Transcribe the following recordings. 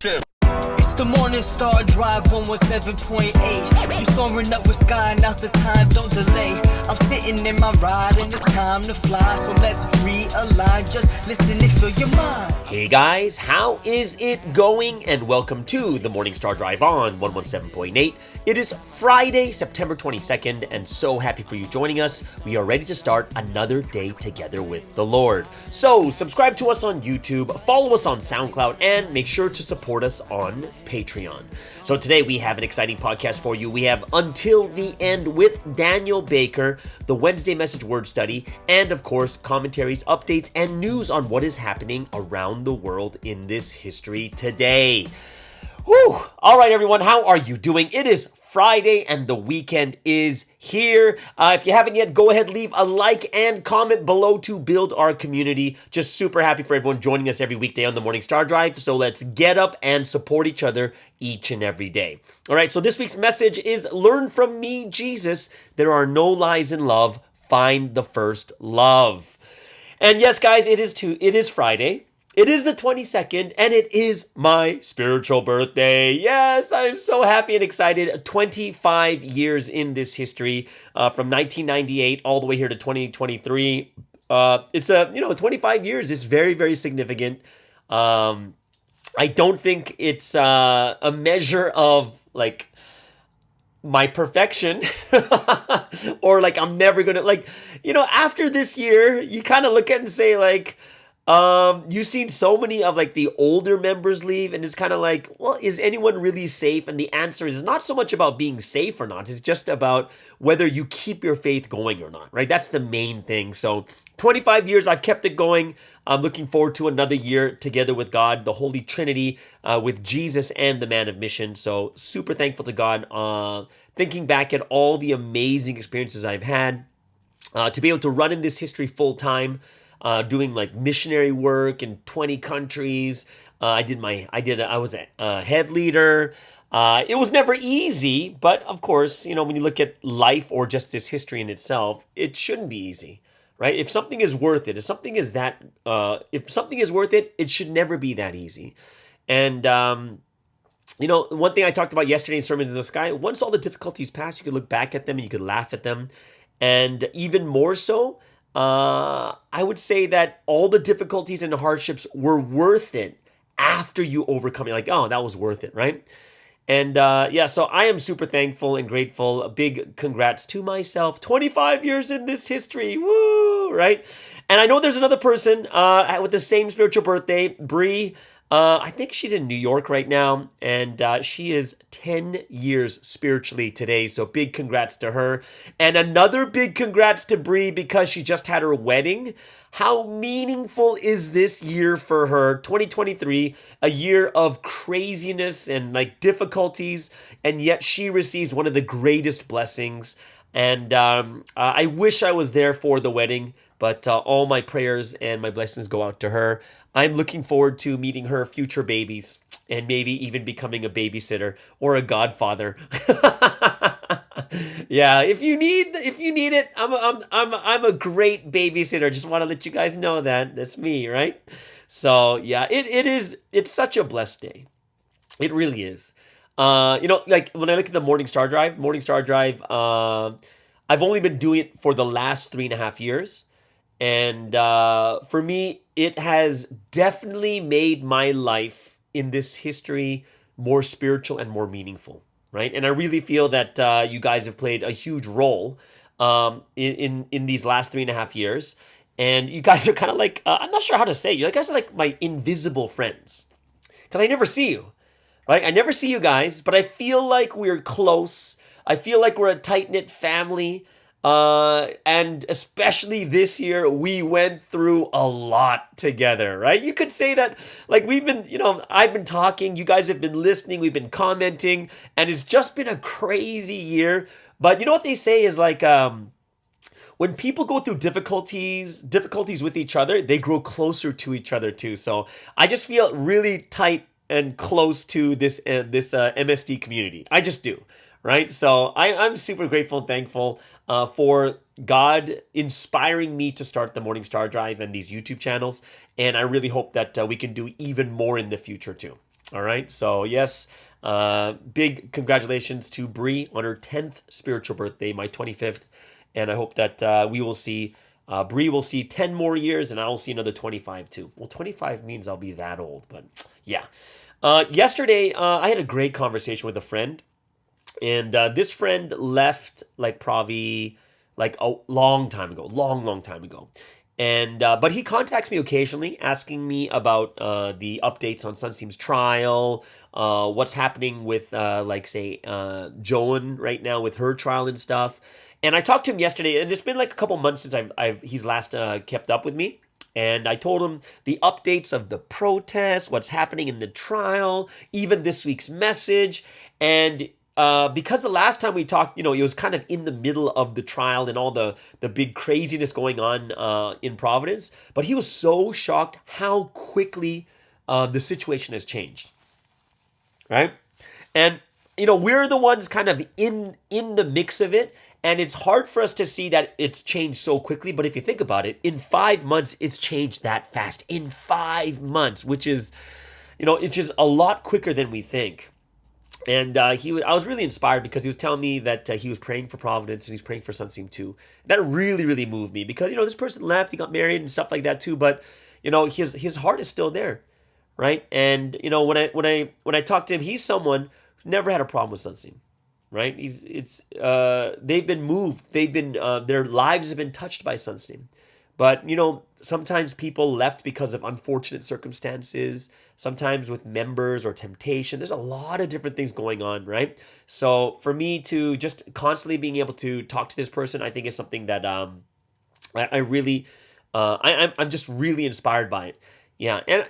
It's the Morning Star Drive 117.8. You soaring up with sky, now's the time, don't delay. I'm sitting in my ride and it's time to fly. So let's realign, just listen and fill your mind. Hey guys, how is it going? And welcome to the Morning Star Drive on 117.8. It is Friday, September 22nd, and so happy for you joining us. We are ready to start another day together with the Lord. So subscribe to us on YouTube, follow us on SoundCloud, and make sure to support us on Patreon. So today we have an exciting podcast for you. We have Until the End with Daniel Baker, the Wednesday Message Word Study, and of course, commentaries, updates, and news on what is happening around the world in this history today. Whew. All right, everyone, how are you doing? It is Friday and the weekend is here. If you haven't yet, go ahead, leave a like and comment below to build our community. Just super happy for everyone joining us every weekday on the Morning Star Drive. So let's get up and support each other each and every day. All right, so this week's message is Learn from me, Jesus. There are no lies in love. Find the first love. And yes, guys, it is Friday. It is the 22nd, and it is my spiritual birthday. Yes, I'm so happy and excited. 25 years in this history, from 1998 all the way here to 2023. It's 25 years is very, very significant. I don't think it's a measure of like my perfection or like I'm never gonna after this year, you kind of look at it and say like, you've seen so many of like the older members leave, and it's kind of like, well, is anyone really safe? And the answer is not so much about being safe or not. It's just about whether you keep your faith going or not, right? That's the main thing. So 25 years, I've kept it going. I'm looking forward to another year together with God, the Holy Trinity, with Jesus and the man of mission. So super thankful to God. Thinking back at all the amazing experiences I've had, to be able to run in this history full time, doing like missionary work in 20 countries. I was a head leader. It was never easy, but of course, when you look at life or just this history in itself, it shouldn't be easy, right? If something is worth it, if something is worth it, it should never be that easy. And, one thing I talked about yesterday in Sermons in the Sky, once all the difficulties pass, you could look back at them and you could laugh at them. And even more so, I would say that all the difficulties and hardships were worth it after you overcome it. Like, oh, that was worth it, right? And so I am super thankful and grateful. A big congrats to myself. 25 years in this history, woo, right? And I know there's another person with the same spiritual birthday, Bday. I think she's in New York right now, and she is 10 years spiritually today, so big congrats to her. And another big congrats to Bday because she just had her wedding. How meaningful is this year for her? 2023, a year of craziness and like difficulties, and yet she receives one of the greatest blessings. And I wish I was there for the wedding, but all my prayers and my blessings go out to her. I'm looking forward to meeting her future babies and maybe even becoming a babysitter or a godfather. Yeah, if you need it, I'm a great babysitter. Just want to let you guys know that that's me, right? So yeah, it's such a blessed day. It really is. Like when I look at the Morning Star Drive, I've only been doing it for the last 3.5 years. And for me, it has definitely made my life in this history more spiritual and more meaningful, right? And I really feel that you guys have played a huge role in these last 3.5 years. And you guys are kind of like, I'm not sure how to say it. You guys are like my invisible friends because I never see you, right? I never see you guys, but I feel like we're close. I feel like we're a tight-knit family. And especially this year, we went through a lot together, right? You could say that, like, I've been talking, you guys have been listening, we've been commenting, and it's just been a crazy year. But you know what they say is like, when people go through difficulties with each other, they grow closer to each other too. So I just feel really tight and close to this MSD community. I just do. Right? So I'm super grateful and thankful for God inspiring me to start the Morning Star Drive and these YouTube channels. And I really hope that we can do even more in the future too. All right. So yes, big congratulations to Bree on her 10th spiritual birthday, my 25th, and I hope that we will see. Bree will see 10 more years, and I will see another 25 too. Well, 25 means I'll be that old, but yeah. Yesterday, I had a great conversation with a friend, and this friend left like Provi like a long time ago, long time ago. And but he contacts me occasionally, asking me about the updates on Sunsteam's trial, what's happening with like say Joan right now with her trial and stuff. And I talked to him yesterday, and it's been like a couple months since he's last kept up with me. And I told him the updates of the protests, what's happening in the trial, even this week's message. And because the last time we talked, it was kind of in the middle of the trial and all the big craziness going on in Providence. But he was so shocked how quickly the situation has changed, right? And we're the ones kind of in the mix of it, and it's hard for us to see that it's changed so quickly. But if you think about it, in 5 months, it's changed that fast. In 5 months, which is, it's just a lot quicker than we think. And I was really inspired because he was telling me that he was praying for Providence and he's praying for Sunsteam too. That really, really moved me because this person left, he got married and stuff like that too. But his heart is still there, right? And when I talked to him, he's someone who never had a problem with Sunsteam, right? They've been moved, their lives have been touched by Sunsteam. But, sometimes people left because of unfortunate circumstances, sometimes with members or temptation. There's a lot of different things going on, right? So for me to just constantly being able to talk to this person, I think is something that I really, I'm just really inspired by it. Yeah. And,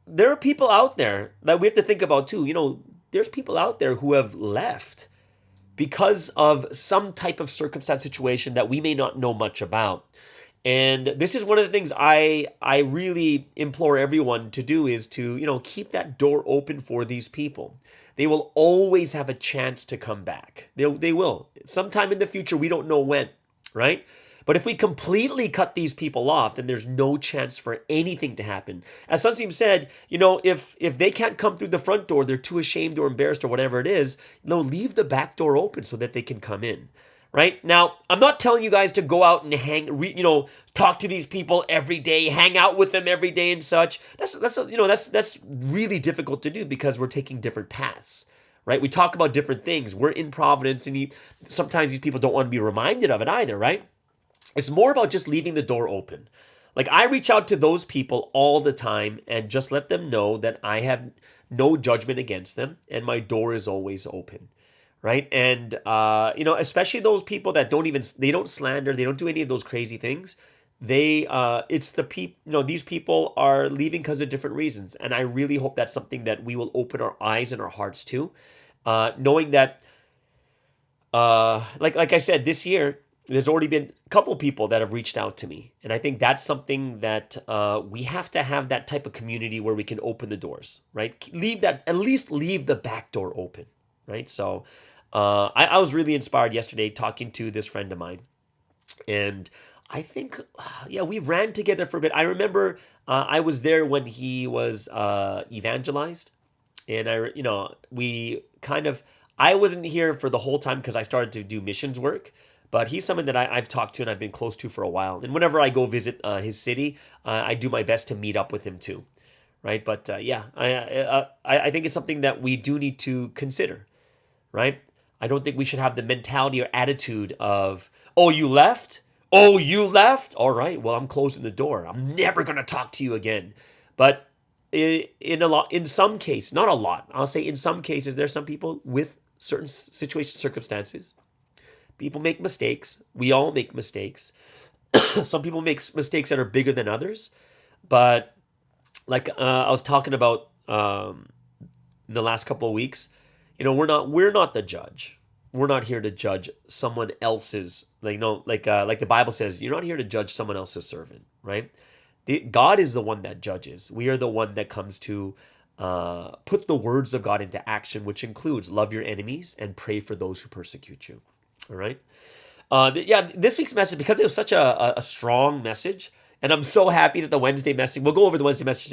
there are people out there that we have to think about too. There's people out there who have left because of some type of circumstance situation that we may not know much about. And this is one of the things I really implore everyone to do is to, keep that door open for these people. They will always have a chance to come back. They will. Sometime in the future, we don't know when, right? But if we completely cut these people off, then there's no chance for anything to happen. As Sunsteam said, if they can't come through the front door, they're too ashamed or embarrassed or whatever it is, leave the back door open so that they can come in. Right? Now, I'm not telling you guys to go out and talk to these people every day, hang out with them every day and such. That's really difficult to do because we're taking different paths, right? We talk about different things. We're in Providence, and sometimes these people don't want to be reminded of it either, right? It's more about just leaving the door open. Like, I reach out to those people all the time and just let them know that I have no judgment against them and my door is always open. Right. And, especially those people that they don't slander, they don't do any of those crazy things. These people are leaving because of different reasons. And I really hope that's something that we will open our eyes and our hearts to, knowing that, like I said, this year, there's already been a couple people that have reached out to me. And I think that's something that we have to have that type of community where we can open the doors, right? At least leave the back door open, right? So, I was really inspired yesterday talking to this friend of mine. And I think, we ran together for a bit. I remember I was there when he was evangelized. And I wasn't here for the whole time because I started to do missions work. But he's someone that I've talked to and I've been close to for a while. And whenever I go visit his city, I do my best to meet up with him too. Right? But I think it's something that we do need to consider. Right? I don't think we should have the mentality or attitude of, oh, you left? Oh, you left? All right, well, I'm closing the door. I'm never going to talk to you again. But in some cases, not a lot, I'll say in some cases, there's some people with certain situations, circumstances. People make mistakes. We all make mistakes. Some people make mistakes that are bigger than others. But like I was talking about in the last couple of weeks, we're not the judge. We're not here to judge someone else's, like the Bible says, you're not here to judge someone else's servant, right? God is the one that judges. We are the one that comes to put the words of God into action, which includes love your enemies and pray for those who persecute you. All right. This week's message, because it was such a strong message, And I'm so happy that the Wednesday message, we'll go over the Wednesday message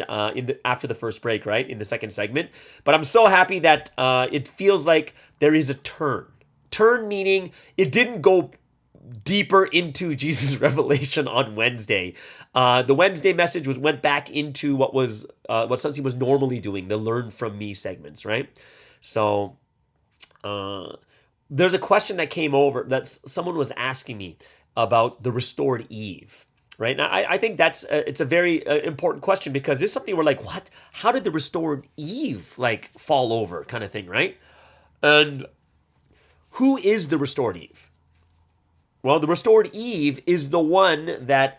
after the first break, right? In the second segment. But I'm so happy that it feels like there is a turn. Turn meaning it didn't go deeper into Jesus' revelation on Wednesday. The Wednesday message went back into what Sunsi was normally doing, the Learn From Me segments, right? So there's a question that came over that someone was asking me about the restored Eve. Right now, I think it's a very important question, because this is something we're like, what? How did the restored Eve fall over, kind of thing, right? And who is the restored Eve? Well, the restored Eve is the one that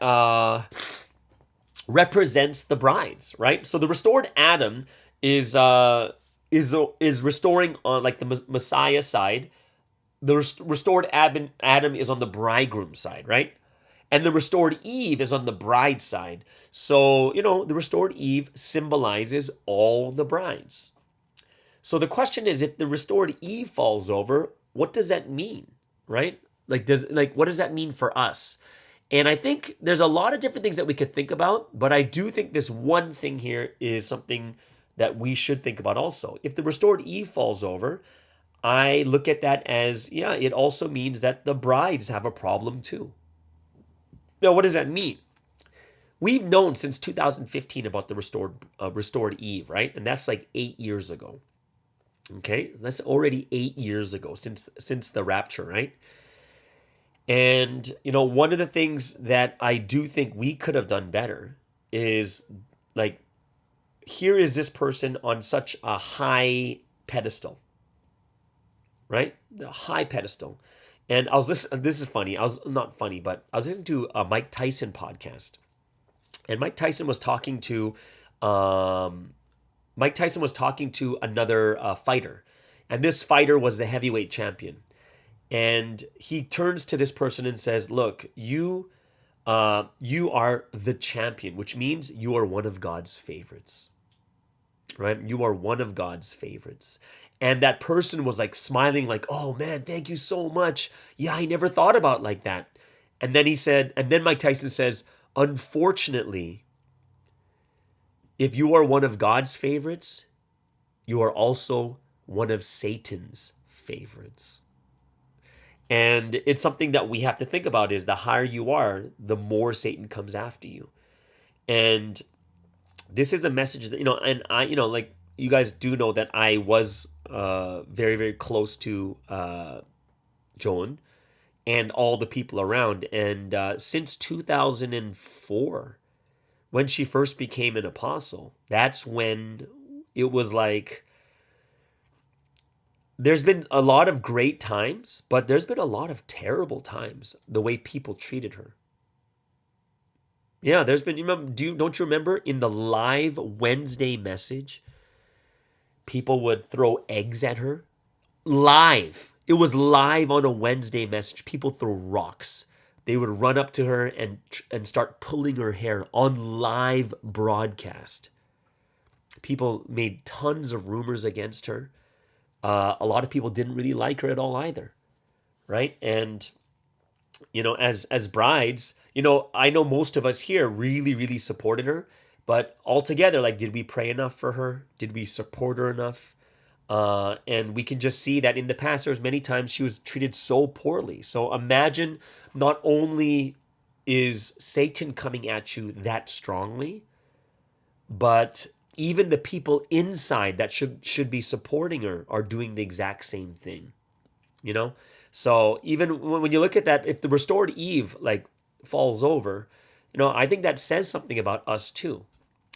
represents the brides, right? So the restored Adam is restoring on the Messiah side. The restored Adam is on the bridegroom side, right? And the restored Eve is on the bride side. So, the restored Eve symbolizes all the brides. So the question is, if the restored Eve falls over, what does that mean, right? What does that mean for us? And I think there's a lot of different things that we could think about, but I do think this one thing here is something that we should think about also. If the restored Eve falls over, I look at that as, it also means that the brides have a problem too. Now, what does that mean? We've known since 2015 about the restored Eve, right? And that's 8 years ago. Okay, that's already 8 years ago since the rapture, right? And one of the things that I do think we could have done better is here is this person on such a high pedestal, right? The high pedestal. And I was listening, this is funny. Not funny, but I was listening to a Mike Tyson podcast. And Mike Tyson was talking to another fighter. And this fighter was the heavyweight champion. And he turns to this person and says, look, you are the champion, which means you are one of God's favorites, right? You are one of God's favorites. And that person was smiling, oh man, thank you so much. Yeah, I never thought about it like that. And then Mike Tyson says, unfortunately, if you are one of God's favorites, you are also one of Satan's favorites. And it's something that we have to think about, is the higher you are, the more Satan comes after you. And this is a message that, and I, you guys do know that I was very, very close to Joan and all the people around. And since 2004, when she first became an apostle, that's when it was there's been a lot of great times, but there's been a lot of terrible times, the way people treated her. Yeah, there's been, don't you remember in the live Wednesday message, people would throw eggs at her? Live. It was live on a Wednesday message. People throw rocks. They would run up to her and start pulling her hair on live broadcast. People made tons of rumors against her. A lot of people didn't really like her at all either, right? And, as brides, I know most of us here really, really supported her. But altogether, did we pray enough for her? Did we support her enough? And we can just see that in the past, there's many times she was treated so poorly. So imagine, not only is Satan coming at you that strongly, but even the people inside that should be supporting her are doing the exact same thing. So even when you look at that, if the restored Eve falls over, I think that says something about us too.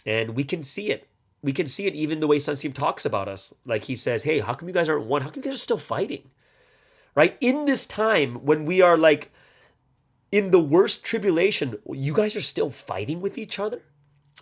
And we can see it. We can see it even the way Sunsim talks about us. He says, hey, how come you guys aren't one? How come you guys are still fighting? Right? In this time when we are in the worst tribulation, you guys are still fighting with each other?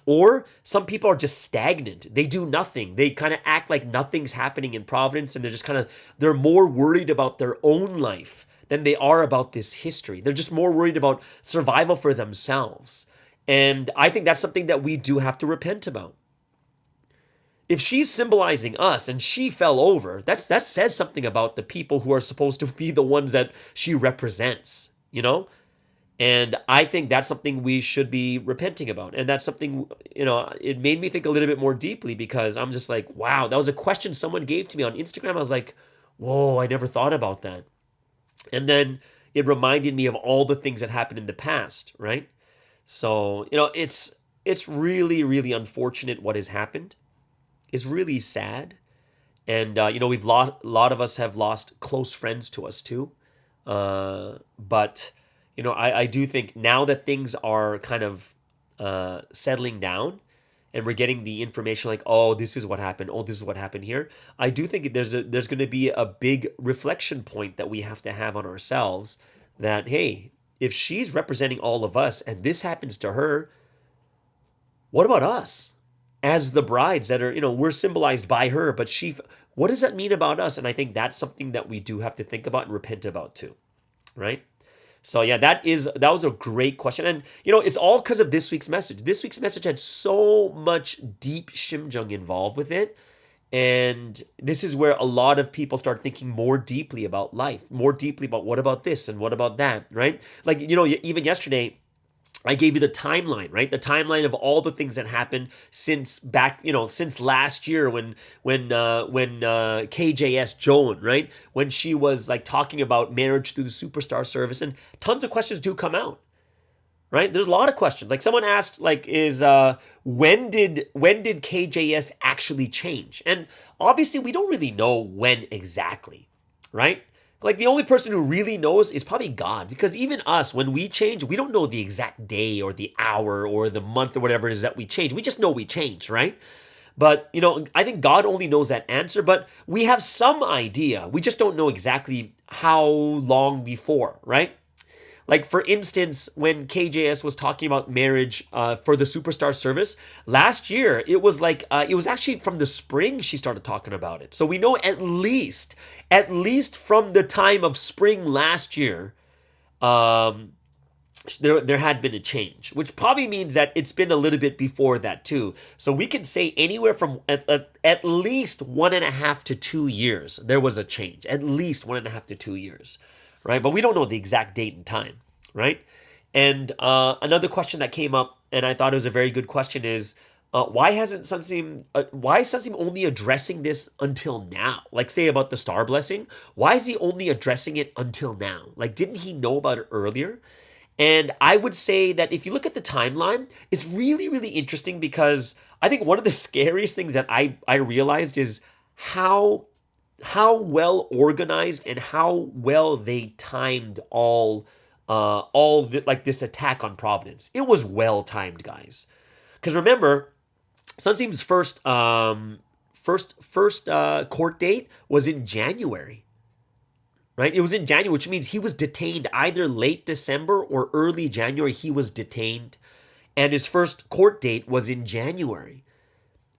Or some people are just stagnant. They do nothing. They kind of act like nothing's happening in Providence, and they're more worried about their own life than they are about this history. They're just more worried about survival for themselves. And I think that's something that we do have to repent about. If she's symbolizing us and she fell over, that says something about the people who are supposed to be the ones that she represents, And I think that's something we should be repenting about. And that's something, it made me think a little bit more deeply because I'm just like, wow, that was a question someone gave to me on Instagram. I was like, whoa, I never thought about that. And then it reminded me of all the things that happened in the past, right? So, it's really, really unfortunate what has happened. It's really sad. And, we've lost, a lot of us have lost close friends to us too. But I do think now that things are kind of settling down and we're getting the information like, oh, this is what happened. Oh, this is what happened here. I do think there's going to be a big reflection point that we have to have on ourselves that, hey, if she's representing all of us and this happens to her, what about us as the brides that are, we're symbolized by her, but what does that mean about us? And I think that's something that we do have to think about and repent about too, right? So yeah, that was a great question. And it's all because of this week's message. This week's message had so much deep shimjung involved with it. And this is where a lot of people start thinking more deeply about life, more deeply about what about this and what about that, right? Like, even yesterday, I gave you the timeline, right? The timeline of all the things that happened since last year when KJS Joan, right? When she was like talking about marriage through the superstar service, and tons of questions do come out, right? There's a lot of questions. Like someone asked, like, when did KJS actually change? And obviously we don't really know when exactly, right? Like the only person who really knows is probably God, because even us, when we change, we don't know the exact day or the hour or the month or whatever it is that we change. We just know we changed, right? But, I think God only knows that answer, but we have some idea. We just don't know exactly how long before, right? Like, for instance, when KJS was talking about marriage for the Superstar service, last year, it was actually from the spring she started talking about it. So we know at least from the time of spring last year, there had been a change, which probably means that it's been a little bit before that too. So we can say anywhere from at least 1.5 to 2 years, there was a change, at least 1.5 to 2 years. Right? But we don't know the exact date and time, right? And another question that came up, and I thought it was a very good question, is why is Sunseem only addressing this until now? Like, say about the star blessing, why is he only addressing it until now? Like, didn't he know about it earlier? And I would say that if you look at the timeline, it's really, really interesting because I think one of the scariest things that I realized is how well organized and how well they timed all this attack on Providence. It was well timed, guys. Because remember, Sunseem's first court date was in January. Right? It was in January, which means he was detained either late December or early January. He was detained, and his first court date was in January.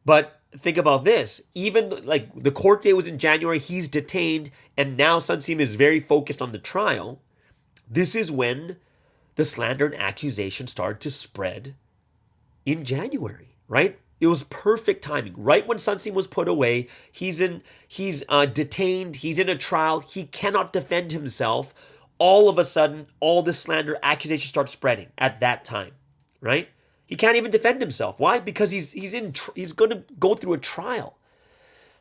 But think about this. Even like the court date was in January, he's detained, and now Sunseem is very focused on the trial. This is when the slander and accusation started to spread in January, right? It was perfect timing. Right when Sunseem was put away, he's detained, he's in a trial, he cannot defend himself. All of a sudden, all the slander accusation starts spreading at that time, right? He can't even defend himself. Why? Because he's going to go through a trial.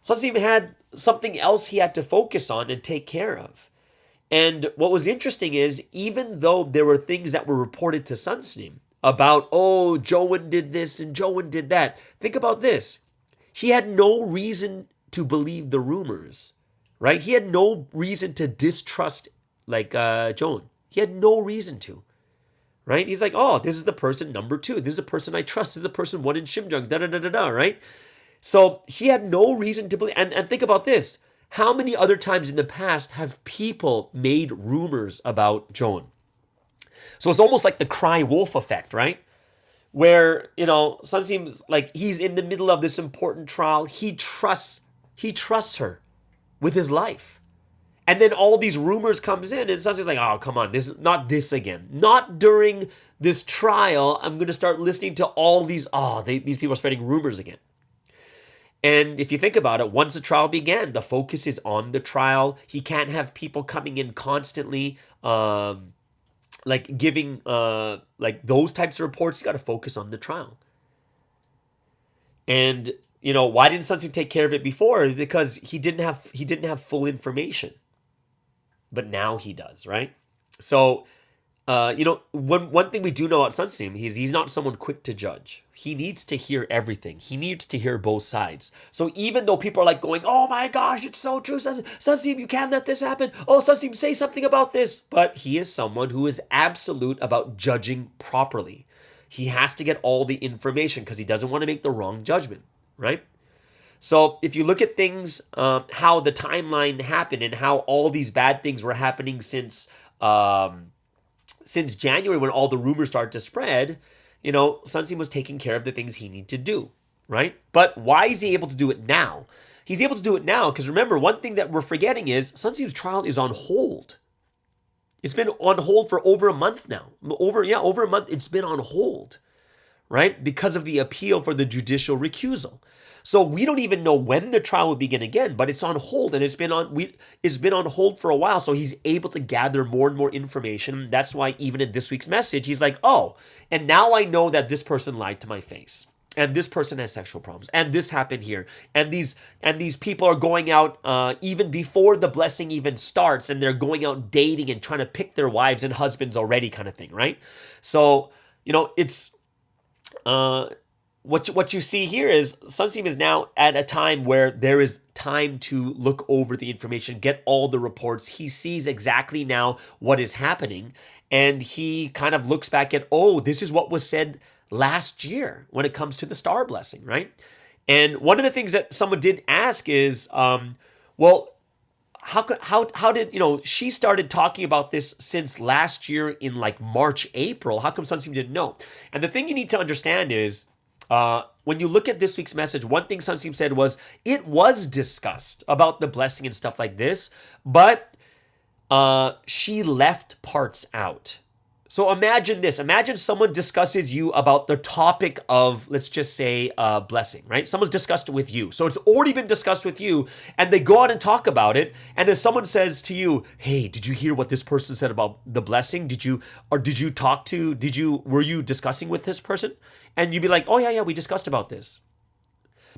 Sunseem had something else he had to focus on and take care of. And what was interesting is, even though there were things that were reported to Sunseem about, oh, Joan did this and Joan did that, think about this. He had no reason to believe the rumors, right? He had no reason to distrust Joan. He had no reason to. Right? He's like, oh, this is the person number 2. This is the person I trust. This is the person 1 in Shimjung, da-da-da-da-da, right? So he had no reason to believe. And think about this. How many other times in the past have people made rumors about Joan? So it's almost like the cry wolf effect, right? Where, Sunseem's like, he's in the middle of this important trial. He trusts her with his life. And then all these rumors comes in, and Sunseem's like, oh, come on, not this again. Not during this trial. I'm going to start listening to all these, these people are spreading rumors again. And if you think about it, once the trial began, the focus is on the trial. He can't have people coming in constantly like giving like those types of reports, you got to focus on the trial. And why didn't Sunstein take care of it before? Because he didn't have full information, but now he does, right? So one thing we do know about Sunstein, he's not someone quick to judge. He needs to hear everything. He needs to hear both sides. So even though people are like going, "Oh my gosh, it's so true, Sunstein, you can't let this happen. Oh, Sunstein, say something about this." But he is someone who is absolute about judging properly. He has to get all the information because he doesn't want to make the wrong judgment, right? So if you look at things, how the timeline happened and how all these bad things were happening since January, when all the rumors started to spread, Sunstein was taking care of the things he needed to do, right? But why is he able to do it now? He's able to do it now because remember, one thing that we're forgetting is Sunstein's trial is on hold. It's been on hold for over a month now. Over a month, it's been on hold, right? Because of the appeal for the judicial recusal. So we don't even know when the trial will begin again, but it's on hold, and it's been on hold for a while. So he's able to gather more and more information. That's why even in this week's message, he's like, "Oh, and now I know that this person lied to my face, and this person has sexual problems, and this happened here, and these people are going out even before the blessing even starts, and they're going out dating and trying to pick their wives and husbands already, kind of thing, right?" So it's What you see here is Sunstein is now at a time where there is time to look over the information, get all the reports. He sees exactly now what is happening, and he kind of looks back at, oh, this is what was said last year when it comes to the star blessing, right? And one of the things that someone did ask is, well, how did she started talking about this since last year in like March, April? How come Sunstein didn't know? And the thing you need to understand is, when you look at this week's message, one thing Sunstein said was it was discussed about the blessing and stuff like this, but she left parts out. So imagine this. Imagine someone discusses you about the topic of, let's just say, blessing, right? Someone's discussed it with you. So it's already been discussed with you, and they go out and talk about it. And if someone says to you, "Hey, did you hear what this person said about the blessing? Were you discussing with this person?" And you'd be like, "Oh, yeah, we discussed about this."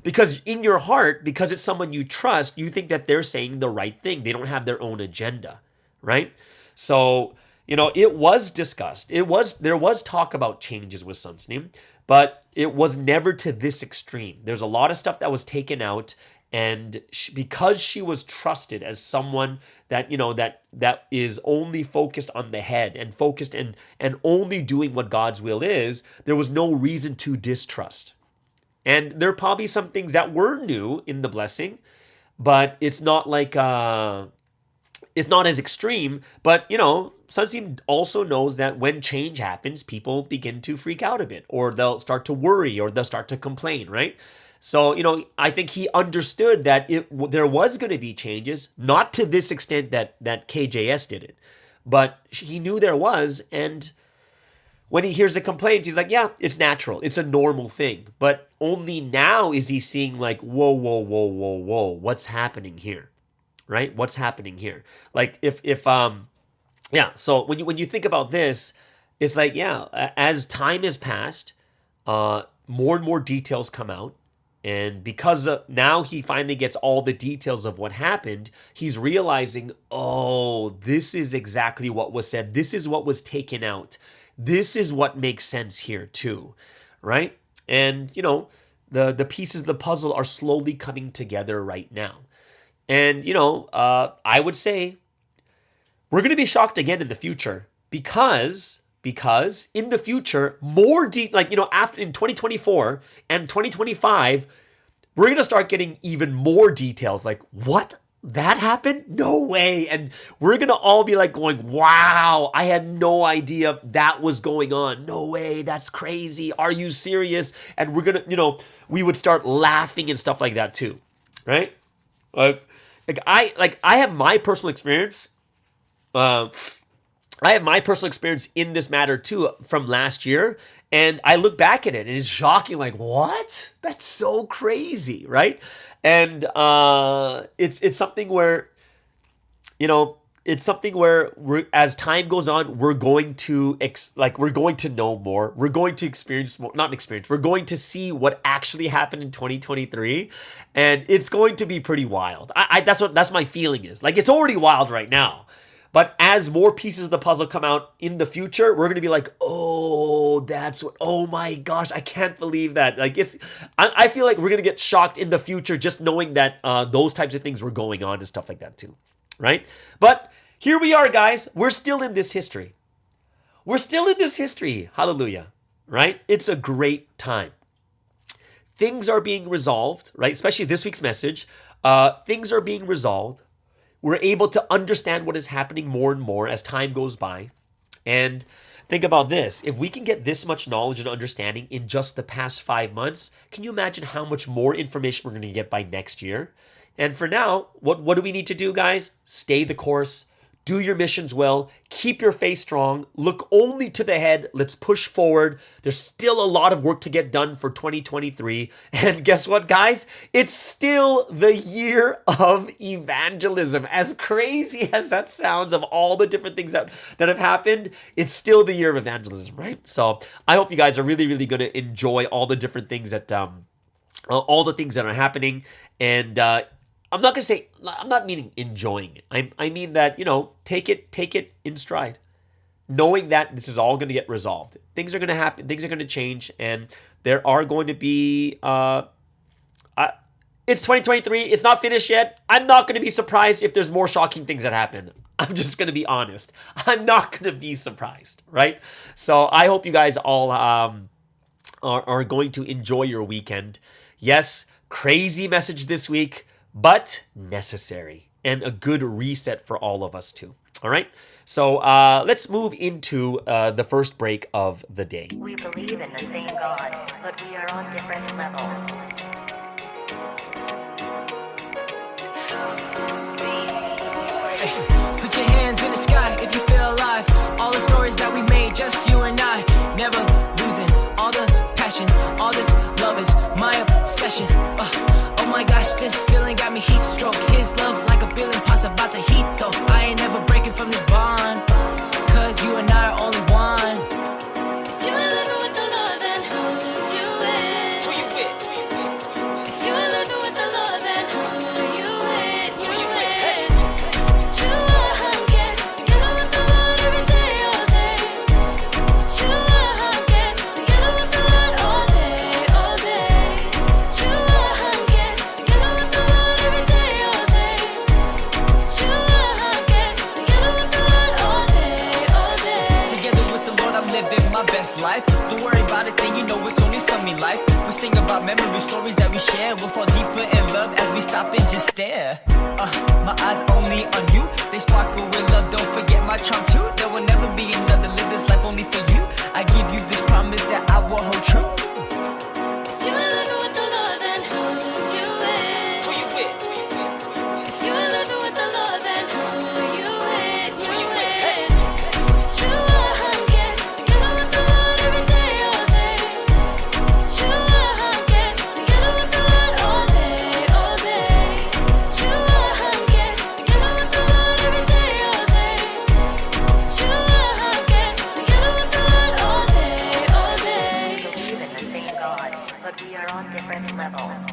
Because in your heart, because it's someone you trust, you think that they're saying the right thing. They don't have their own agenda, right? So, it was discussed. There was talk about changes with Sunstein, but it was never to this extreme. There's a lot of stuff that was taken out, and because she was trusted as someone that that is only focused on the head and focused and only doing what God's will is, there was no reason to distrust. And there are probably some things that were new in the blessing, but it's not like it's not as extreme. But Sunstein also knows that when change happens, people begin to freak out a bit, or they'll start to worry, or they'll start to complain, right? So, I think he understood that there was going to be changes, not to this extent that KJS did it, but he knew there was. And when he hears the complaints, he's like, yeah, it's natural. It's a normal thing. But only now is he seeing like, whoa, what's happening here, right? What's happening here? Like so when you think about this, it's like, yeah, as time has passed, more and more details come out. And because now he finally gets all the details of what happened, he's realizing, oh, this is exactly what was said. This is what was taken out. This is what makes sense here too, right? And, the pieces of the puzzle are slowly coming together right now. And, I would say we're going to be shocked again in the future because in the future, after in 2024 and 2025, we're going to start getting even more details. Like, what? That happened? No way. And we're going to all be like going, wow, I had no idea that was going on. No way. That's crazy. Are you serious? And we're going to, we would start laughing and stuff like that too. Right? I have my personal experience. I have my personal experience in this matter too from last year, and I look back at it and it's shocking. Like, what? That's so crazy, right? And it's something where, it's something where as time goes on, we're going to we're going to know more. We're going to experience more, not experience. We're going to see what actually happened in 2023, and it's going to be pretty wild. That's my feeling is. Like, it's already wild right now. But as more pieces of the puzzle come out in the future, we're going to be like, oh, oh my gosh, I can't believe that. Like, I feel like we're going to get shocked in the future just knowing that those types of things were going on and stuff like that too, right? But here we are, guys. We're still in this history. We're still in this history. Hallelujah, right? It's a great time. Things are being resolved, right? Especially this week's message. Things are being resolved. We're able to understand what is happening more and more as time goes by. And think about this. If we can get this much knowledge and understanding in just the past 5 months, can you imagine how much more information we're going to get by next year? And for now, what do we need to do, guys? Stay the course. Do your missions well. Keep your faith strong. Look only to the head. Let's push forward. There's still a lot of work to get done for 2023. And guess what, guys? It's still the year of evangelism. As crazy as that sounds, of all the different things that have happened, it's still the year of evangelism, right? So I hope you guys are really, really going to enjoy all the different things that, all the things that are happening. And, I'm not going to say, I'm not meaning enjoying it. I mean that, take it in stride. Knowing that this is all going to get resolved. Things are going to happen. Things are going to change. And there are going to be, it's 2023. It's not finished yet. I'm not going to be surprised if there's more shocking things that happen. I'm just going to be honest. I'm not going to be surprised, right? So I hope you guys all are going to enjoy your weekend. Yes, crazy message this week, but necessary and a good reset for all of us too. All right, so let's move into the first break of the day. We believe in the same God, but we are on different levels. Put your hands in the sky if you feel alive. All the stories that we made, just you and I. Never losing all the passion. All this love is my obsession. Oh my gosh, this feeling got me heat stroke. His love like a billion pots about to heat though. I ain't never breaking from this bond, cause you and I are only one. If you ain't living with the Lord, then who you with? Who you with? If you ain't living with the Lord, then who you with? Who you with? Hey. You get together with the Lord every day, all day. You get together with the Lord all day, all day. You get together with the Lord every day, all day. You get together with the Lord all day, all day. Together with the Lord, I'm living my best life. Don't worry about a thing, you know it's only some me life. We sing about memory stories that we share. We'll fall deeper in love as we stop and just stare. My eyes only on you. They sparkle with love, don't forget my charm too. There will never be another, live this life only for you. I give you this promise that I will hold true. If you ain't living with the Lord, then who you with? Who you with? If you ain't living with the Lord, then who you with? Who you with? Hey. You get together with the Lord every day, all day. You get together with the Lord all day, all day. You get together with the Lord every day, all day. You get together with the Lord all day, all day. We believe in the same God, but we are on different levels.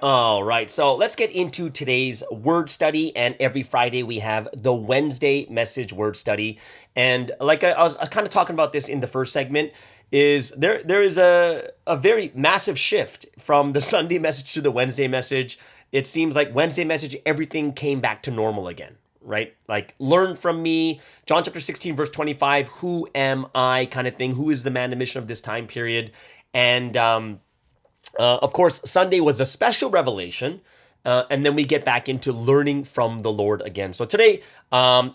All right, so let's get into today's word study. And every Friday we have the Wednesday message word study. And like I was kind of talking about this in the first segment, is there is a very massive shift from the Sunday message to the Wednesday message. It seems like Wednesday message, everything came back to normal again, right? Like, learn from me, John chapter 16, verse 25, who am I kind of thing. Who is the man, the mission of this time period? And of course, Sunday was a special revelation, and then we get back into learning from the Lord again. So today,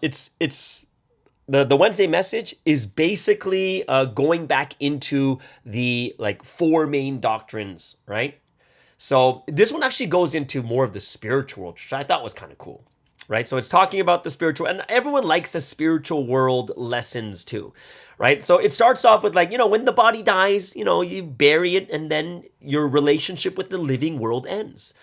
it's the Wednesday message is basically going back into the four main doctrines, right? So this one actually goes into more of the spiritual, which I thought was kind of cool. right? So it's talking about the spiritual, and everyone likes the spiritual world lessons too, right? So it starts off with like, when the body dies, you bury it, and then your relationship with the living world ends.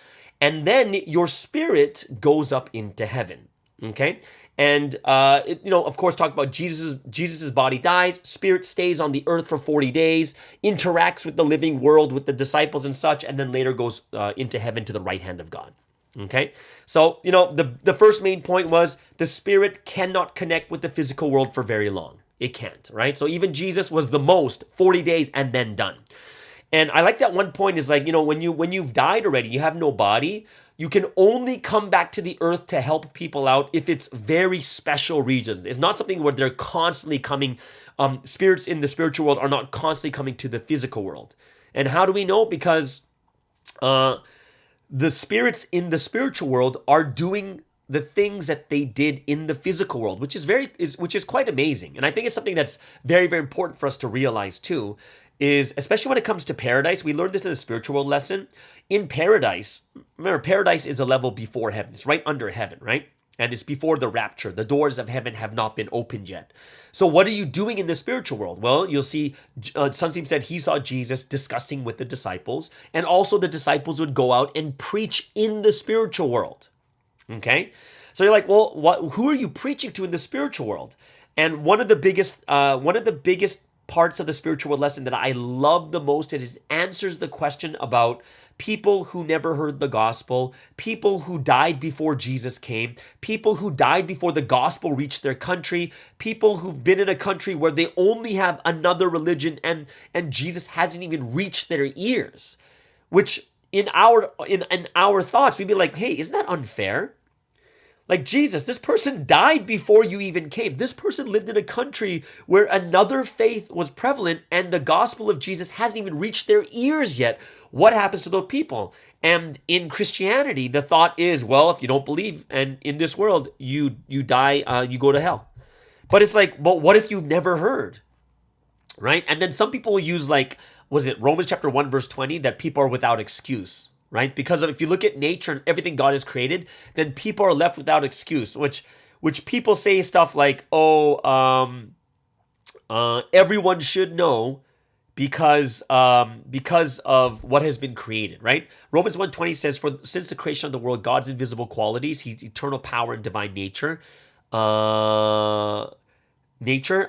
And then your spirit goes up into heaven, okay? And, of course, talk about Jesus's body dies, spirit stays on the earth for 40 days, interacts with the living world, with the disciples and such, and then later goes into heaven to the right hand of God. Okay, so, the first main point was the spirit cannot connect with the physical world for very long. It can't, right? So even Jesus was the most 40 days and then done. And I like that one point is like, when you've died already, you have no body, you can only come back to the earth to help people out if it's very special regions. It's not something where they're constantly coming, spirits in the spiritual world are not constantly coming to the physical world. And how do we know? Because the spirits in the spiritual world are doing the things that they did in the physical world, which is quite amazing. And I think it's something that's very, very important for us to realize too, is especially when it comes to paradise. We learned this in the spiritual world lesson. In paradise, remember, paradise is a level before heaven. It's right under heaven, right? And it's before the rapture. The doors of heaven have not been opened yet. So what are you doing in the spiritual world? Well, you'll see, Sunseem said he saw Jesus discussing with the disciples, and also the disciples would go out and preach in the spiritual world. Okay? So you're like, well, who are you preaching to in the spiritual world? And one of the biggest parts of the spiritual world lesson that I love the most is it answers the question about people who never heard the gospel, people who died before Jesus came, people who died before the gospel reached their country, people who've been in a country where they only have another religion and Jesus hasn't even reached their ears. Which in our thoughts, we'd be like, hey, isn't that unfair? Like, Jesus, this person died before you even came. This person lived in a country where another faith was prevalent and the gospel of Jesus hasn't even reached their ears yet. What happens to those people? And in Christianity, the thought is, well, if you don't believe and in this world, you die, you go to hell. But it's like, well, what if you've never heard? Right? And then some people will use like, was it Romans chapter 1, verse 20, that people are without excuse. Right? Because if you look at nature and everything God has created, then people are left without excuse, which people say stuff like, everyone should know because of what has been created, right? Romans 1:20 says, for since the creation of the world, God's invisible qualities, his eternal power and divine nature,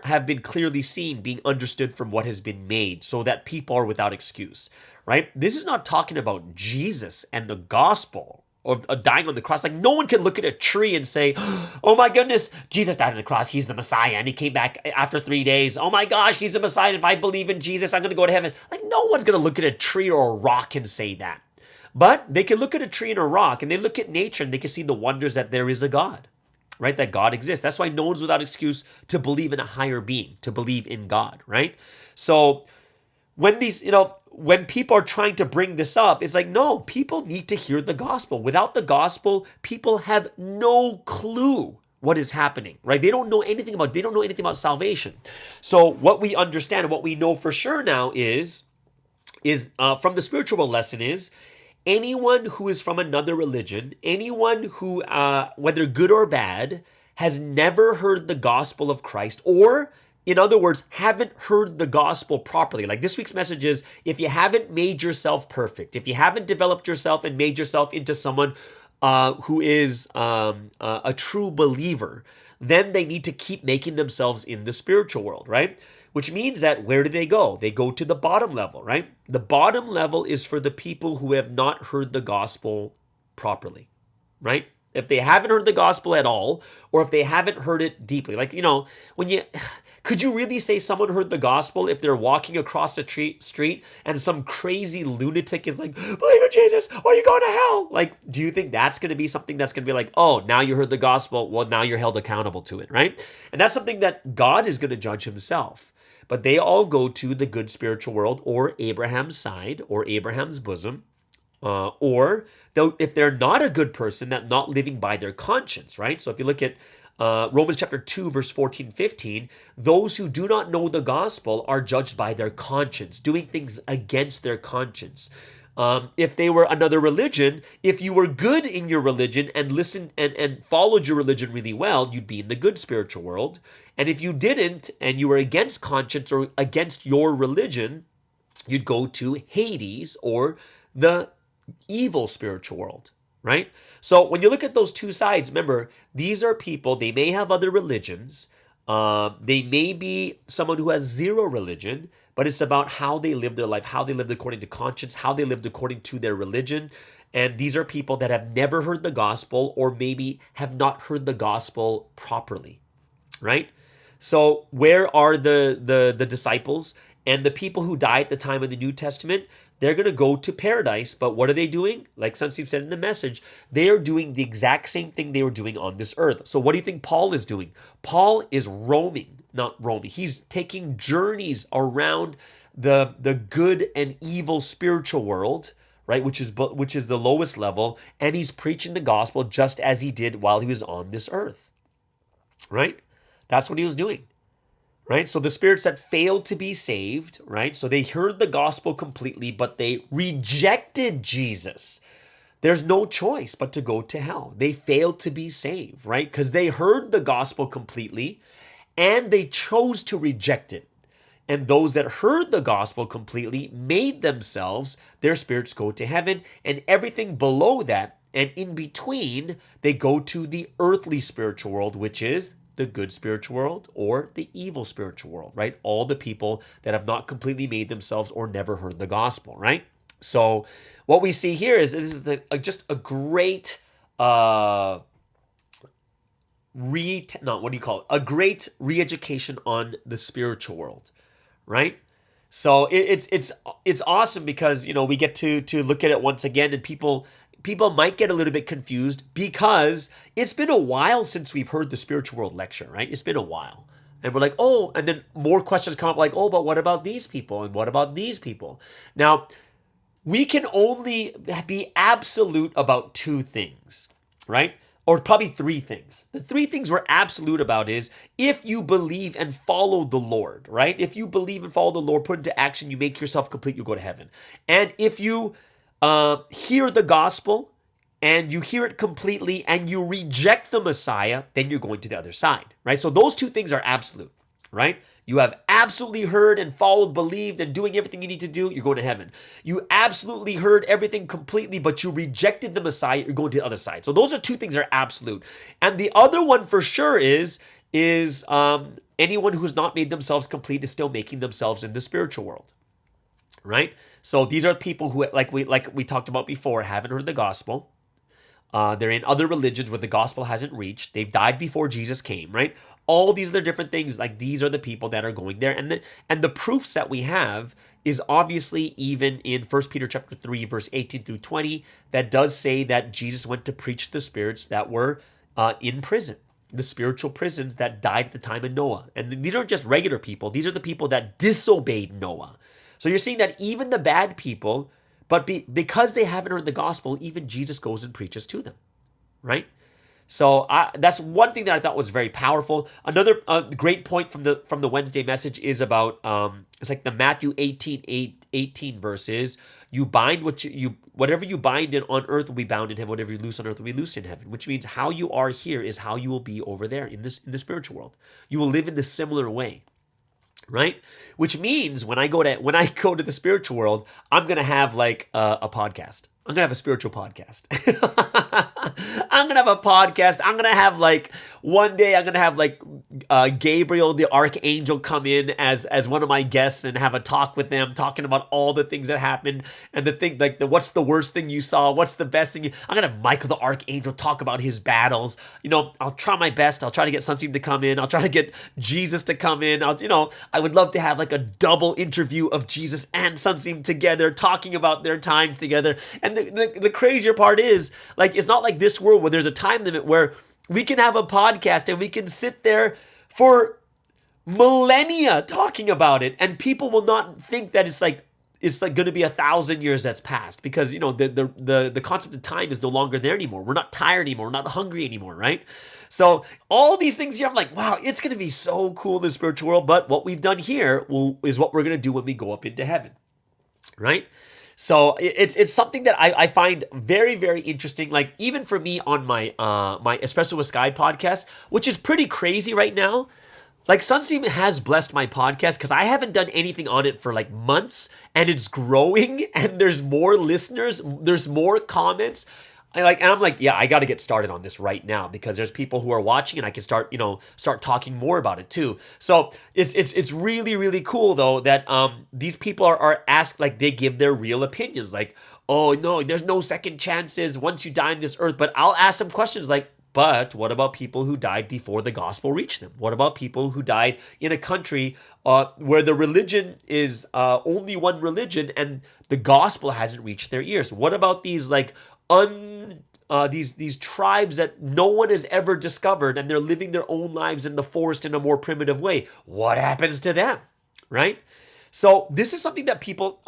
have been clearly seen, being understood from what has been made, so that people are without excuse, right? This is not talking about Jesus and the gospel or dying on the cross. Like, no one can look at a tree and say, oh my goodness, Jesus died on the cross. He's the Messiah and he came back after 3 days. Oh my gosh, he's the Messiah. If I believe in Jesus, I'm going to go to heaven. Like, no one's going to look at a tree or a rock and say that. But they can look at a tree and a rock and they look at nature and they can see the wonders that there is a God. Right? That God exists. That's why no one's without excuse to believe in a higher being, to believe in God, right? So when when people are trying to bring this up, it's like, no, people need to hear the gospel. Without the gospel, people have no clue what is happening, right? They don't know anything about salvation. So what we understand and what we know for sure now is from the spiritual world lesson is, anyone who is from another religion, anyone who, whether good or bad, has never heard the gospel of Christ, or, in other words, haven't heard the gospel properly. Like this week's message is, if you haven't made yourself perfect, if you haven't developed yourself and made yourself into someone who is a true believer, then they need to keep making themselves in the spiritual world, right? Which means that where do they go? They go to the bottom level, right? The bottom level is for the people who have not heard the gospel properly, right? If they haven't heard the gospel at all, or if they haven't heard it deeply. Like, could you really say someone heard the gospel if they're walking across the street and some crazy lunatic is like, believe in Jesus or you're going to hell? Like, do you think that's going to be something that's going to be like, oh, now you heard the gospel, well, now you're held accountable to it, right? And that's something that God is going to judge himself. But they all go to the good spiritual world, or Abraham's side, or Abraham's bosom, or if they're not a good person, that not living by their conscience, right? So if you look at Romans chapter 2, verse 14, 15, those who do not know the gospel are judged by their conscience, doing things against their conscience. If they were another religion, if you were good in your religion and listened and followed your religion really well, you'd be in the good spiritual world. And if you didn't, and you were against conscience or against your religion, you'd go to Hades, or the evil spiritual world, right? So when you look at those two sides, remember, these are people, they may have other religions, they may be someone who has zero religion, but it's about how they live their life, how they lived according to conscience, how they lived according to their religion. And these are people that have never heard the gospel, or maybe have not heard the gospel properly, right? So where are the disciples and the people who died at the time of the New Testament? They're going to go to paradise, but what are they doing? Like Sunsteve said in the message, they are doing the exact same thing they were doing on this earth. So what do you think Paul is doing? Paul is he's taking journeys around the good and evil spiritual world, right? Which is the lowest level, and he's preaching the gospel just as he did while he was on this earth, right? That's what he was doing. Right? So the spirits that failed to be saved, right? So they heard the gospel completely, but they rejected Jesus. There's no choice but to go to hell. They failed to be saved, right? Because they heard the gospel completely and they chose to reject it. And those that heard the gospel completely made themselves, their spirits go to heaven, and everything below that and in between, they go to the earthly spiritual world, which is the good spiritual world or the evil spiritual world, right? All the people that have not completely made themselves or never heard the gospel, right? So what we see here is this is just a great a great re-education on the spiritual world, right? So it's awesome because we get to look at it once again, and people might get a little bit confused because it's been a while since we've heard the spiritual world lecture, right? It's been a while. And we're like, oh, and then more questions come up like, oh, but what about these people? And what about these people? Now, we can only be absolute about two things, right? Or probably three things. The three things we're absolute about is if you believe and follow the Lord, right? If you believe and follow the Lord, put into action, you make yourself complete, you go to heaven. And if you hear the gospel and you hear it completely and you reject the Messiah, then you're going to the other side, right? So those two things are absolute, right? You have absolutely heard and followed, believed, and doing everything you need to do, you're going to heaven. You absolutely heard everything completely, but you rejected the Messiah, you're going to the other side. So those are two things that are absolute. And the other one for sure is anyone who's not made themselves complete is still making themselves in the spiritual world, right? So these are people who, like we talked about before, haven't heard the gospel. They're in other religions where the gospel hasn't reached. They've died before Jesus came, right? All these other different things, like these are the people that are going there. And the proofs that we have is obviously even in 1 Peter chapter 3, verse 18 through 20, that does say that Jesus went to preach the spirits that were in prison, the spiritual prisons that died at the time of Noah. And these aren't just regular people. These are the people that disobeyed Noah. So you're seeing that even the bad people, but because they haven't heard the gospel, even Jesus goes and preaches to them, right? So that's one thing that I thought was very powerful. Another great point from the Wednesday message is about it's like the Matthew 18 verses. You bind whatever you bind on earth will be bound in heaven. Whatever you loose on earth will be loosed in heaven. Which means how you are here is how you will be over there in the spiritual world. You will live in the similar way. Right? Which means when I go to the spiritual world, I'm going to have like a podcast. I'm going to have a spiritual podcast. I'm going to have a podcast. I'm going to have like one day I'm going to have like Gabriel, the archangel, come in as one of my guests and have a talk with them, talking about all the things that happened and the thing like what's the worst thing you saw? What's the best thing? I'm going to have Michael, the archangel, talk about his battles. I'll try my best. I'll try to get Sunstream to come in. I'll try to get Jesus to come in. I would love to have like a double interview of Jesus and Sunstream together, talking about their times together. And the crazier part is, like, it's not like this world where there's a time limit where we can have a podcast and we can sit there for millennia talking about it, and people will not think that it's like going to be 1,000 years that's passed, because the concept of time is no longer there anymore. We're not tired anymore. We're not hungry anymore, right? So all these things here, I'm like, wow, it's going to be so cool in the spiritual world. But what we've done here is what we're going to do when we go up into heaven, right? So it's something that I find very, very interesting. Like even for me on my my Espresso with Sky podcast, which is pretty crazy right now. Like Sunseam has blessed my podcast because I haven't done anything on it for like months, and it's growing, and there's more listeners, there's more comments. I'm like, yeah, I got to get started on this right now because there's people who are watching, and I can start talking more about it too. So it's really, really cool though that these people are asked, like they give their real opinions, like, oh no, there's no second chances once you die on this earth. But I'll ask them questions like, but what about people who died before the gospel reached them? What about people who died in a country where the religion is only one religion and the gospel hasn't reached their ears? What about these like these tribes that no one has ever discovered, and they're living their own lives in the forest in a more primitive way? What happens to them, right? So this is something that people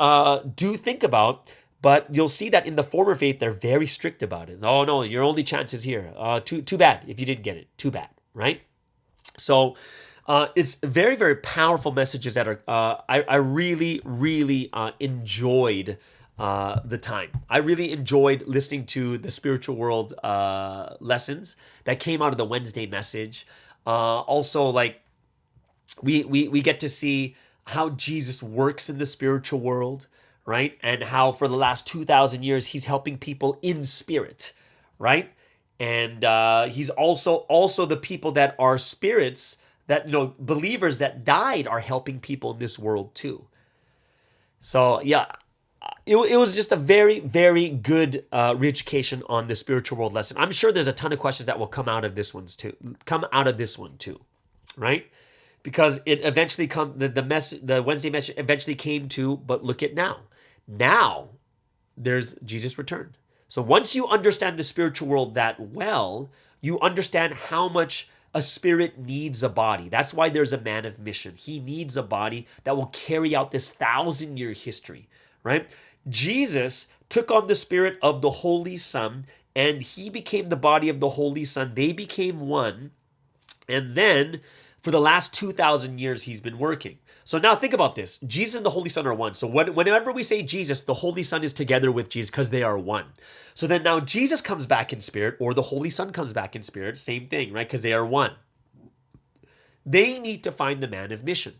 do think about. But you'll see that in the former faith, they're very strict about it. Oh no, your only chance is here. Too bad if you didn't get it. Too bad, right? So it's very, very powerful messages that are. I really, really enjoyed the time. I really enjoyed listening to the spiritual world lessons that came out of the Wednesday message. Also, like we get to see how Jesus works in the spiritual world. Right? And how for the last 2,000 years, he's helping people in spirit, right? And he's also the people that are spirits, that, believers that died are helping people in this world too. So yeah, it was just a very, very good re-education on the spiritual world lesson. I'm sure there's a ton of questions that will come out of this one too, right? Because it eventually the Wednesday message eventually came to, but look at now. Now, there's Jesus returned. So once you understand the spiritual world that well, you understand how much a spirit needs a body. That's why there's a man of mission. He needs a body that will carry out this 1,000-year history, right? Jesus took on the spirit of the Holy Son, and he became the body of the Holy Son. They became one, and then for the last 2,000 years, he's been working. So now think about this. Jesus and the Holy Son are one. So whenever we say Jesus, the Holy Son is together with Jesus because they are one. So then now Jesus comes back in spirit, or the Holy Son comes back in spirit. Same thing, right? Because they are one. They need to find the man of mission,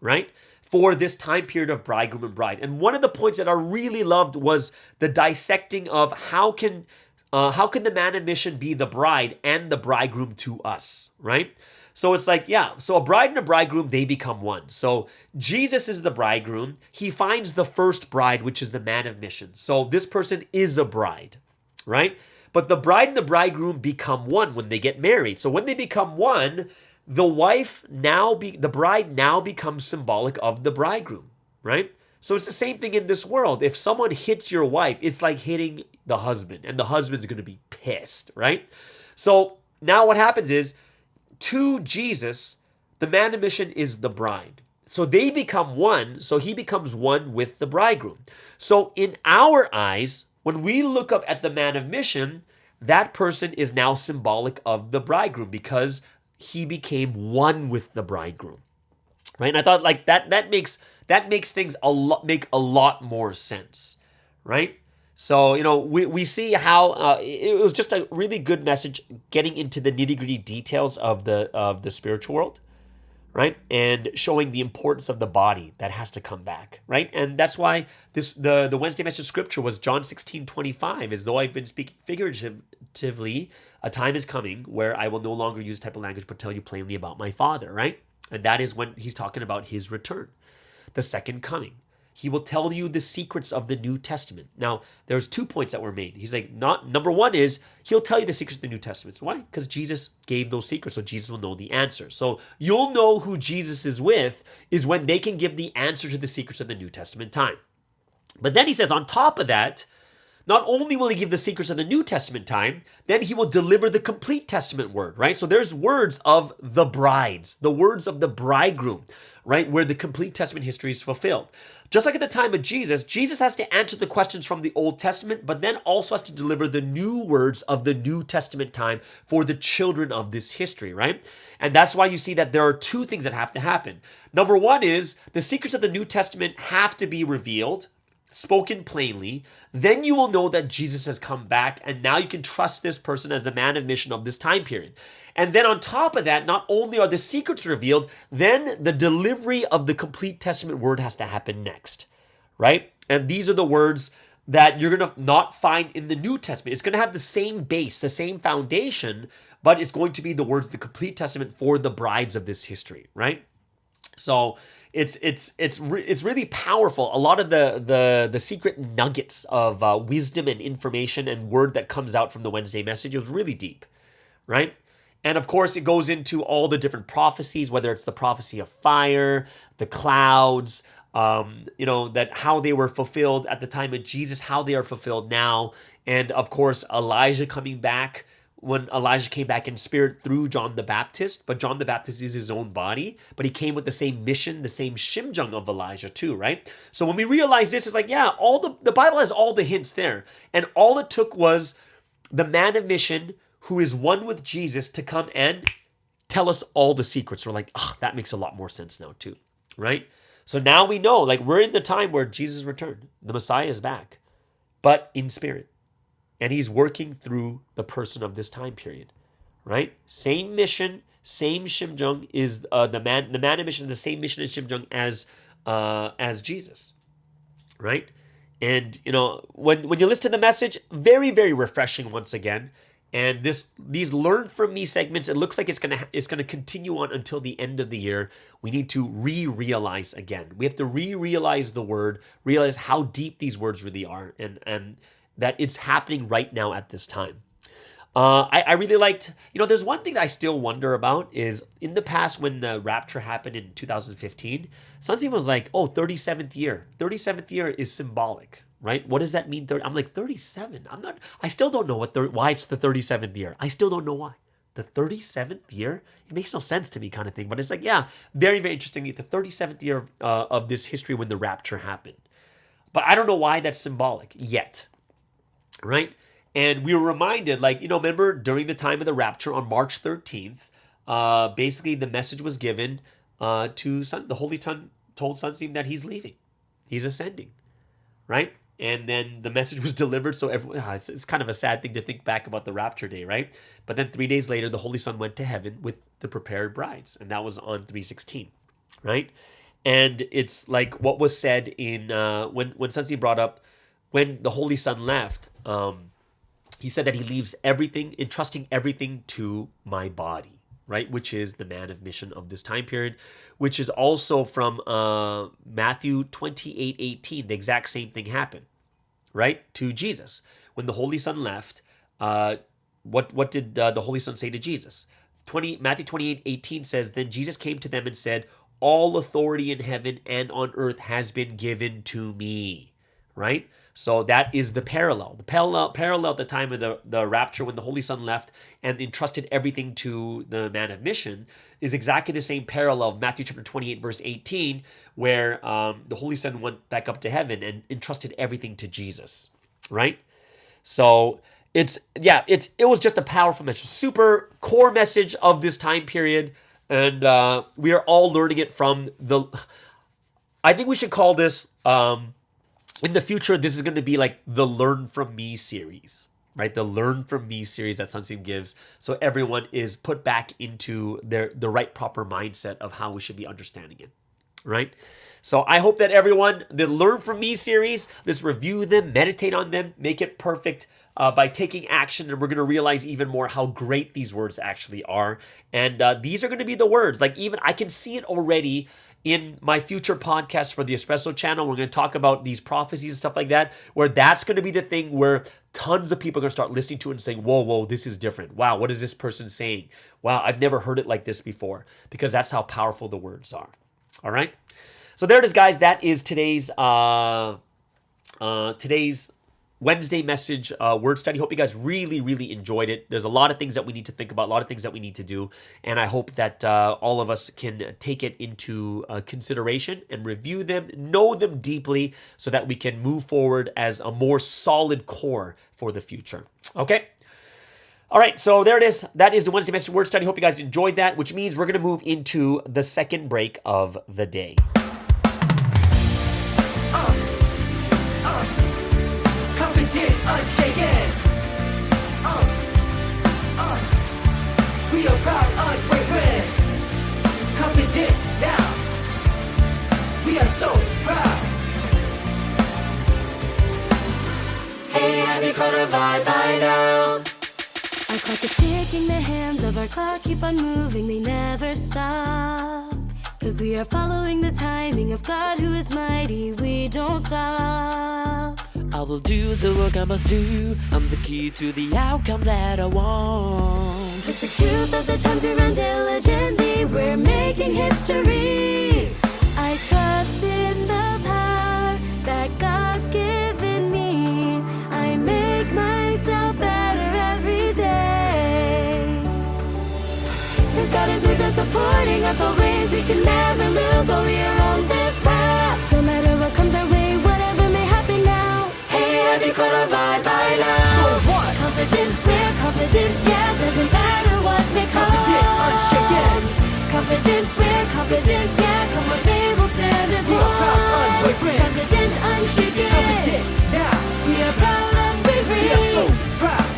right? For this time period of bridegroom and bride. And one of the points that I really loved was the dissecting of how can the man of mission be the bride and the bridegroom to us, right? So it's like, yeah, so a bride and a bridegroom, they become one. So Jesus is the bridegroom. He finds the first bride, which is the man of mission. So this person is a bride, right? But the bride and the bridegroom become one when they get married. So when they become one, the bride now becomes symbolic of the bridegroom, right? So it's the same thing in this world. If someone hits your wife, it's like hitting the husband, and the husband's going to be pissed, right? So now what happens is, to Jesus, the man of mission is the bride. So they become one, so he becomes one with the bridegroom. So in our eyes, when we look up at the man of mission, that person is now symbolic of the bridegroom because he became one with the bridegroom. Right? And I thought like that makes things make a lot more sense, right? So, we see how it was just a really good message getting into the nitty-gritty details of the spiritual world, right? And showing the importance of the body that has to come back, right? And that's why the Wednesday message scripture was John 16:25, as though I've been speaking figuratively, a time is coming where I will no longer use type of language but tell you plainly about my Father, right? And that is when he's talking about his return, the second coming. He will tell you the secrets of the New Testament. Now, there's 2 points that were made. He's like, number one is, he'll tell you the secrets of the New Testament. So why? Because Jesus gave those secrets, so Jesus will know the answer. So you'll know who Jesus is with is when they can give the answer to the secrets of the New Testament time. But then he says, on top of that, not only will he give the secrets of the New Testament time, then he will deliver the complete Testament word, right? So there's words of the brides, the words of the bridegroom, right? Where the complete Testament history is fulfilled. Just like at the time of Jesus, Jesus has to answer the questions from the Old Testament, but then also has to deliver the new words of the New Testament time for the children of this history, right? And that's why you see that there are 2 things that have to happen. Number one is the secrets of the New Testament have to be revealed spoken plainly, then you will know that Jesus has come back, and now you can trust this person as the man of mission of this time period. And then on top of that, not only are the secrets revealed, then the delivery of the complete Testament word has to happen next, right? And these are the words that you're going to not find in the New Testament. It's going to have the same base, the same foundation, but it's going to be the words of the complete Testament for the brides of this history, right? So it's really powerful. A lot of the secret nuggets of wisdom and information and word that comes out from the Wednesday message is really deep, right? And of course, it goes into all the different prophecies, whether it's the prophecy of fire, the clouds, that how they were fulfilled at the time of Jesus, how they are fulfilled now, and of course, Elijah coming back. When Elijah came back in spirit through John the Baptist, but John the Baptist is his own body, but he came with the same mission, the same shimjung of Elijah too, right? So when we realize this, it's like, yeah, all the Bible has all the hints there. And all it took was the man of mission who is one with Jesus to come and tell us all the secrets. We're like, that makes a lot more sense now too, right? So now we know, like, we're in the time where Jesus returned. The Messiah is back, but in spirit. And he's working through the person of this time period, right? Same mission, same shimjung is the man of mission, the same mission and shimjung as Jesus, right? And when you listen to the message, very, very refreshing once again. And these learn from me segments, it looks like it's gonna continue on until the end of the year. We need to realize again. We have to realize the word, realize how deep these words really are, and that it's happening right now at this time. I really liked, there's one thing that I still wonder about is in the past when the rapture happened in 2015, something was like, 37th year. 37th year is symbolic, right? What does that mean? I'm like, 37? I still don't know why it's the 37th year. I still don't know why. The 37th year? It makes no sense to me kind of thing. But it's like, yeah, very, very interesting. The 37th year of this history when the rapture happened. But I don't know why that's symbolic yet. Right? And we were reminded, remember during the time of the rapture on March 13th, basically the message was given to the Holy Son, told Son that he's leaving. He's ascending. Right? And then the message was delivered. So it's kind of a sad thing to think back about the rapture day, right? But then 3 days later, the Holy Son went to heaven with the prepared brides. And that was on 3/16. Right? And it's like what was said in when Sansi brought up when the Holy Son left, he said that he leaves everything, entrusting everything to my body, right? Which is the man of mission of this time period, which is also from Matthew 28:18. The exact same thing happened, right? To Jesus. When the Holy Son left, what did the Holy Son say to Jesus? Matthew 28:18 says, then Jesus came to them and said, all authority in heaven and on earth has been given to me, right? So that is the parallel. The parallel at the time of the rapture when the Holy Son left and entrusted everything to the man of mission is exactly the same parallel of Matthew chapter 28 verse 18 where the Holy Son went back up to heaven and entrusted everything to Jesus, right? So it was just a powerful message, super core message of this time period, and we are all learning it from I think we should call this in the future, this is going to be like the Learn From Me series, right? The Learn From Me series that Sunsim gives. So everyone is put back into the right proper mindset of how we should be understanding it, right? So I hope that everyone, the Learn From Me series, let's review them, meditate on them, make it perfect by taking action. And we're going to realize even more how great these words actually are. And these are going to be the words. Like even I can see it already in my future podcast for the Espresso channel. We're going to talk about these prophecies and stuff like that, where that's going to be the thing where tons of people are going to start listening to it and saying, whoa, this is different. Wow, what is this person saying? Wow, I've never heard it like this before, because that's how powerful the words are. All right. So there it is, guys. That is today's Wednesday message word study. Hope you guys really, really enjoyed it. There's a lot of things that we need to think about, a lot of things that we need to do. And I hope that all of us can take it into consideration and review them, know them deeply so that we can move forward as a more solid core for the future. Okay? All right, so there it is. That is the Wednesday message word study. Hope you guys enjoyed that, which means we're going to move into the second break of the day. unshaken. We are proud, unwavering, confident now. We are so proud. Hey, have you caught a vibe by now? Our clock is ticking, the hands of our clock keep on moving, they never stop. Cause we are following the timing of God who is mighty, we don't stop. I will do the work I must do. I'm the key to the outcome that I want. With the truth of the times we run diligently, we're making history. I trust in the power that God's given me. I make myself better every day. Since God is with us, supporting us always, we can never lose while we are on this path. No matter what comes our way, whatever may happen now. Hey, have you caught a vibe by now? So what? Confident, we're confident, yeah, doesn't matter what may come. Confident, unshaken. Confident, we're confident, yeah, come what may, we'll stand as We one. are proud, unwavering. Confident, unshaken. Confident now. We are proud, unwavering. We are so proud.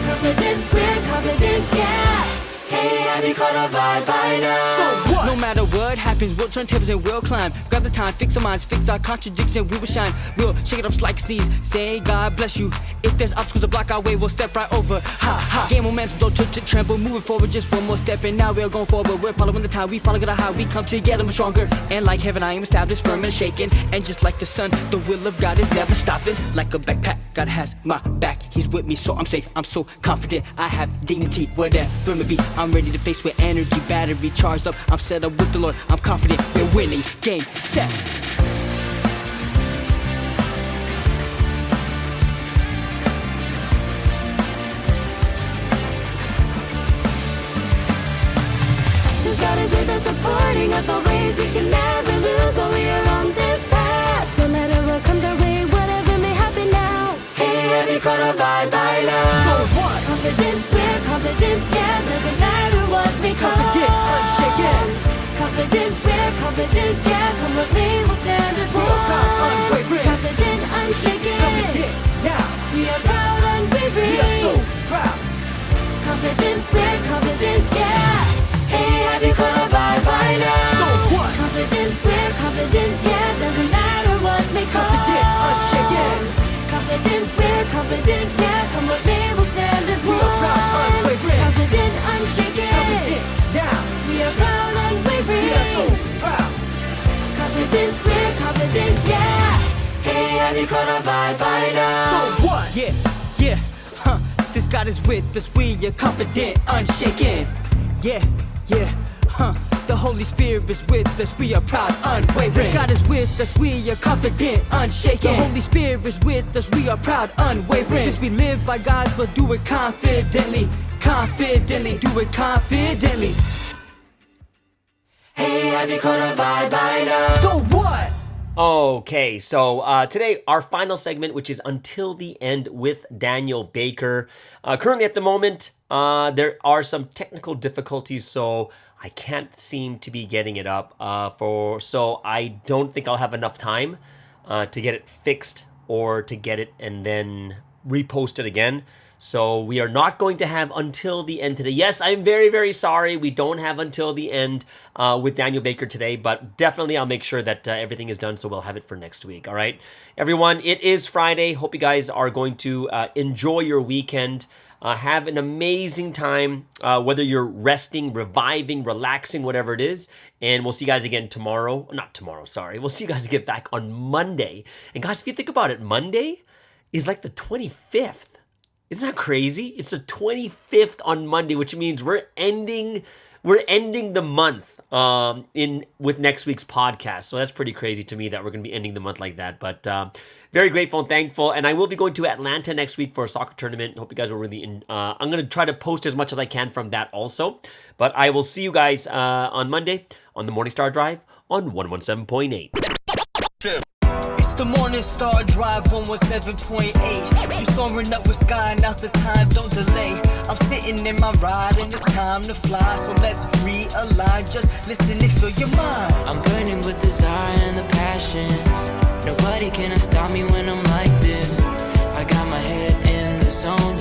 Confident, we're confident, yeah. Hey, have you caught a vibe by now? So what? No matter what happens, we'll turn tables and we'll climb. Grab the time, fix our minds, fix our contradictions, we will shine. We'll shake it up like sneeze, say God bless you. If there's obstacles to block our way, we'll step right over. Ha ha. Gain momentum, don't tremble, moving forward, just one more step, and now we're going forward. We're following the time, we follow God how we come together, we're stronger. And like heaven, I am established, firm and shaken. And just like the sun, the will of God is never stopping. Like a backpack, God has my back, He's with me, so I'm safe. I'm so confident, I have dignity, whatever may be. I'm ready to face with energy, battery charged up. I'm set up with the Lord, I'm confident we're winning. Game, set. Since God is with us, supporting us always, we can never lose while we are on this path. No matter what comes our way, whatever may happen now. Hey, have you caught a vibe by now? So what? Confident, we're confident, yeah, doesn't matter what may come. Confident, unshaken. Confident, we're confident, yeah, come what may, we'll stand as one. We are proud, unwavering. Confident, unshaken. Confident now. We are proud, unwavering. We are so proud. Confident, we're confident, yeah. Hey, have you caught a vibe by now? So what? Confident, we're confident, yeah, doesn't matter what may come. Confident, unshaken. Confident, we're confident, yeah, come what may, we'll stand as We one. are proud, unwavering. Confident, unshaken. Confident now. We are proud, unwavering. We are so proud. Confident, we're confident, yeah. Hey, have you caught a vibe by now? So what? Yeah, yeah, huh. Since God is with us, we are confident, unshaken. Yeah, yeah, huh. The Holy Spirit is with us, we are proud, unwavering. Since God is with us, we are confident, unshaken. The Holy Spirit is with us, we are proud, unwavering. Since we live by God, we'll do it confidently. Confidently, do it confidently. Hey, have you caught a vibe by now? So what? Okay, so today our final segment, which is Until the End with Daniel Baker. Currently at the moment, there are some technical difficulties, so I can't seem to be getting it up. So I don't think I'll have enough time to get it fixed or to get it and then repost it again. So we are not going to have Until the End today. Yes, I'm very, very sorry. We don't have Until the End with Daniel Baker today, but definitely I'll make sure that everything is done so we'll have it for next week. All right, everyone, it is Friday. Hope you guys are going to enjoy your weekend. Have an amazing time, whether you're resting, reviving, relaxing, whatever it is. And we'll see you guys again tomorrow. Not tomorrow, sorry. We'll see you guys get back on Monday. And guys, if you think about it, Monday is like the 25th. Isn't that crazy? It's the 25th on Monday, which means we're ending the month with next week's podcast. So that's pretty crazy to me that we're going to be ending the month like that. But very grateful and thankful. And I will be going to Atlanta next week for a soccer tournament. Hope you guys will really I'm going to try to post as much as I can from that also. But I will see you guys on Monday on the Morning Star Drive on 117.8. It's the Morning Star Drive 117.8. You soaring up with sky, now's the time, don't delay. I'm sitting in my ride and it's time to fly. So let's realign, just listen and feel your mind. I'm burning with desire and the passion. Nobody can stop me when I'm like this. I got my head zone.